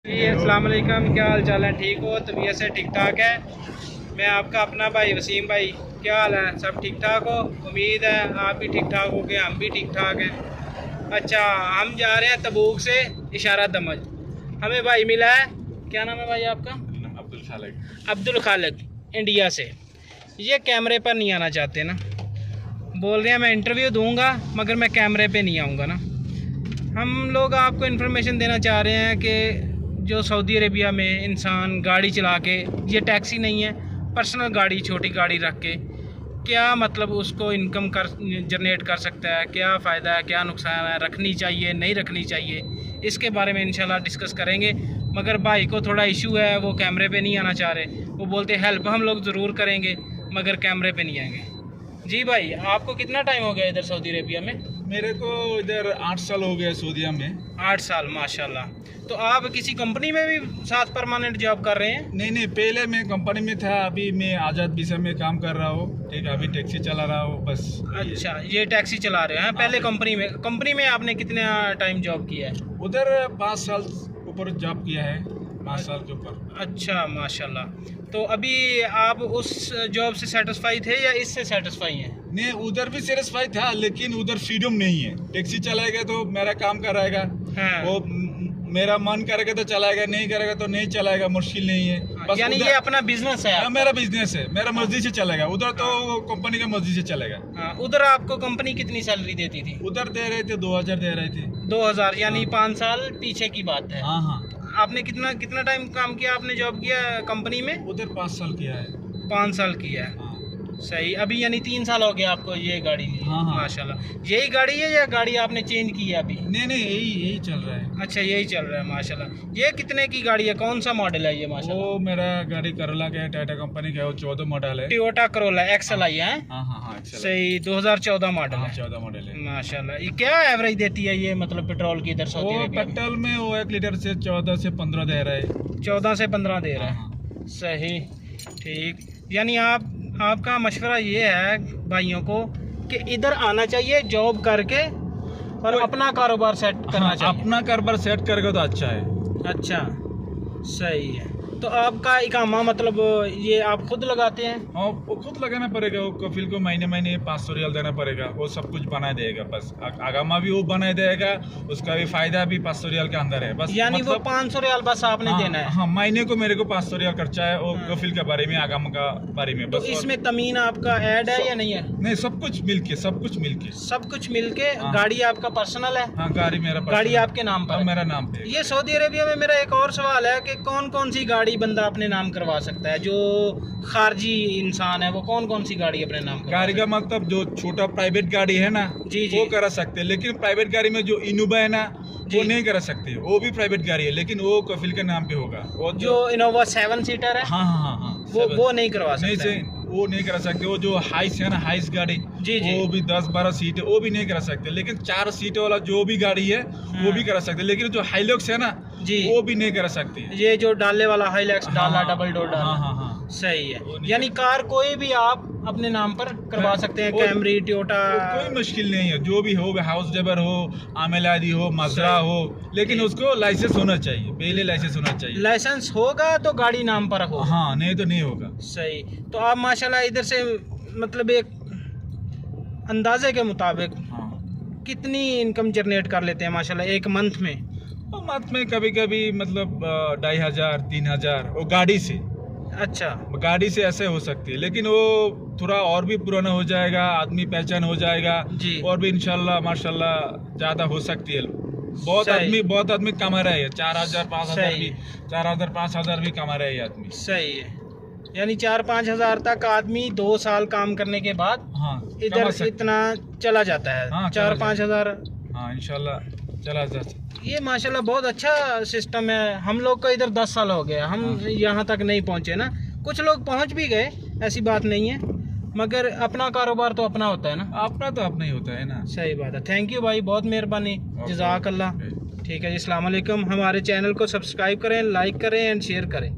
जी अस्सलाम वालेकुम, क्या हाल चाल है? ठीक हो? तबीयत से ठीक ठाक है? मैं आपका अपना भाई वसीम भाई। क्या हाल है? सब ठीक ठाक हो? उम्मीद है आप भी ठीक ठाक हो गए, हम भी ठीक ठाक हैं। अच्छा, हम जा रहे हैं तबूक से इशारा दमज। हमें भाई मिला है, क्या नाम है भाई आपका? अब्दुल खालिक, इंडिया से। ये कैमरे पर नहीं आना चाहते ना, बोल रहे हैं मैं इंटरव्यू दूंगा मगर मैं कैमरे पे नहीं आऊँगा ना। हम लोग आपको इन्फॉर्मेशन देना चाह रहे हैं कि जो सऊदी अरेबिया में इंसान गाड़ी चला के, ये टैक्सी नहीं है, पर्सनल गाड़ी, छोटी गाड़ी रख के क्या मतलब उसको इनकम कर जनरेट कर सकता है, क्या फ़ायदा है, क्या नुकसान है, रखनी चाहिए नहीं रखनी चाहिए, इसके बारे में इंशाल्लाह डिस्कस करेंगे। मगर भाई को थोड़ा इशू है, वो कैमरे पे नहीं आना चाह रहे। वो बोलते हेल्प हम लोग ज़रूर करेंगे मगर कैमरे पे नहीं आएंगे। जी भाई, आपको कितना टाइम हो गया इधर सऊदी अरेबिया में? मेरे को इधर 8 साल हो गया सऊदीया में। 8 साल, माशाल्लाह। तो आप किसी कंपनी में भी साथ परमानेंट जॉब कर रहे हैं? नहीं, पहले मैं कंपनी में था, अभी मैं आज़ाद वीज़ा में काम कर रहा हूँ। ठीक है, अभी टैक्सी चला रहा हूँ बस। अच्छा, ये टैक्सी चला रहे हैं। पहले कंपनी में आपने कितना टाइम जॉब किया है? उधर 5 साल ऊपर जॉब किया है, 5 साल के ऊपर। अच्छा, माशाल्लाह। तो अभी आप उस जॉब से सेटिस्फाई थे या इससे सेटिस्फाई हैं? नहीं, उधर भी सेटिस्फाई था लेकिन उधर फ्रीडम नहीं है। टैक्सी चलाएगा तो मेरा काम कराएगा, हाँ। वो मेरा मन करेगा तो चलाएगा, नहीं करेगा तो नहीं चलाएगा, मुश्किल नहीं है। बस यानी ये अपना बिजनेस है? मेरा बिजनेस है, मेरा मर्जी से चलेगा। उधर तो कंपनी का मर्जी से चलेगा। हाँ, उधर आपको कंपनी कितनी सैलरी देती थी? उधर दे रहे थे 2000 दे रहे थे। 2000, यानी 5 साल पीछे की बात है। हाँ। आपने कितना टाइम काम किया, आपने जॉब किया कंपनी में? उधर 5 साल किया है। 5 साल किया है। हाँ। सही। अभी यानी 3 साल हो गया आपको ये गाड़ी ली? हाँ। माशाल्लाह। यही गाड़ी है या गाड़ी आपने चेंज की है अभी? नहीं, यही चल रहा है। अच्छा, यही चल रहा है, माशाल्लाह। ये कितने की गाड़ी है, कौन सा मॉडल है ये? माशाल्लाह, वो मेरा गाड़ी करोला का है, टाटा कंपनी का है, वो 14 मॉडल है। टोयोटा करोला एक्सल आई है? हाँ, एक्सेल। सही, 2014 मॉडल है। 14 मॉडल है। माशाल्लाह। ये क्या एवरेज देती है ये, मतलब पेट्रोल की इधर सऊदी वो अरेबिया में? पेट्रोल में वो 1 लीटर से 14 से 15 दे रहा है। 14 से 15 दे रहा है। हाँ। सही, ठीक। यानी आपका मशवरा ये है भाइयों को कि इधर आना चाहिए जॉब करके और अपना कारोबार सेट करना चाहिए। अपना कारोबार सेट करेगा तो अच्छा है। अच्छा, सही है। तो आपका इकामा मतलब ये आप खुद लगाते हैं? हाँ, वो खुद लगाना पड़ेगा। वो कफिल को महीने 500 रियाल देना पड़ेगा। वो सब कुछ बना देगा, बस आगामा भी वो बना देगा, उसका भी फायदा भी 500 रियाल के अंदर है बस। यानी वो 500 रियाल बस आपने देना है? हाँ, महीने को मेरे को 500 रियाल खर्चा है। और कफिल के बारे में, आगामा का बारे में तो बस। इसमें तमीन आपका ऐड है या नहीं है? नहीं, सब कुछ मिलके सब कुछ मिलके। गाड़ी आपका पर्सनल है? हाँ, गाड़ी मेरा गाड़ी आपके नाम पर? मेरा नाम पे। ये सऊदी अरेबिया में मेरा एक और सवाल है कि कौन सी गाड़ी बंदा अपने नाम करवा सकता है? जो खारजी इंसान है वो कौन सी गाड़ी अपने नाम गाड़ी का मतलब जो छोटा प्राइवेट गाड़ी है ना, जी। वो करा सकते हैं। लेकिन प्राइवेट गाड़ी में जो इनोवा है ना, वो नहीं करा सकते। वो भी प्राइवेट गाड़ी है लेकिन वो कफिल के नाम पे होगा। वो जो इनोवा 7 सीटर है? हाँ, वो नहीं करवा सकते? नहीं, वो नहीं करा सकते। वो जो हाइस है ना, हाइस गाड़ी, जी। वो भी 10-12 सीट है, वो भी नहीं करा सकते। लेकिन 4 सीट वाला जो भी गाड़ी है वो भी करा सकते। लेकिन जो हाइलक्स है ना जी, वो भी नहीं करा सकते। ये जो डालने वाला हाइलक्स डाला, डबल डोर डाला। हाँ। सही है। यानी कार कोई भी आप अपने नाम पर करवा सकते हैं? कैमरी, टोयोटा, कोई मुश्किल नहीं है। जो भी हो, हाउस ड्राइवर हो, आमेलादी हो, मजरा हो, लेकिन उसको लाइसेंस होना चाहिए। पहले लाइसेंस होना चाहिए। लाइसेंस होगा तो गाड़ी नाम पर हो। हाँ, नहीं तो नहीं होगा। सही। तो आप माशाल्लाह इधर से मतलब एक अंदाजे के मुताबिक कितनी इनकम जनरेट कर लेते हैं माशाल्लाह एक मंथ में? मंथ में कभी कभी मतलब 2500-3000 वो गाड़ी से। अच्छा, गाड़ी से ऐसे हो सकती है, लेकिन वो थोड़ा और भी पुराना हो जाएगा, आदमी पहचान हो जाएगा जी। और भी इंशाल्लाह माशाल्लाह ज़्यादा हो सकती है। बहुत आदमी कमा रहे हैं 4000-5000 भी, 4000-5000 भी कमा रहे हैं आदमी। सही है। यानी 4-5 हज़ार तक आदमी 2 साल काम करने के बाद इधर इतना चला जाता है। 4-5 हज़ार। हाँ, इंशाल्लाह चला जाता। ये माशाल्लाह बहुत अच्छा सिस्टम है। हम लोग का इधर 10 साल हो गया, हम यहाँ तक नहीं पहुँचे ना। कुछ लोग पहुँच भी गए, ऐसी बात नहीं है, मगर अपना कारोबार तो अपना होता है ना। अपना तो अपना ही होता है ना। सही बात है। थैंक यू भाई, बहुत मेहरबानी, जज़ाकल्लाह। ठीक है जी, अस्सलाम वालेकुम। हमारे चैनल को सब्सक्राइब करें, लाइक करें एंड शेयर करें।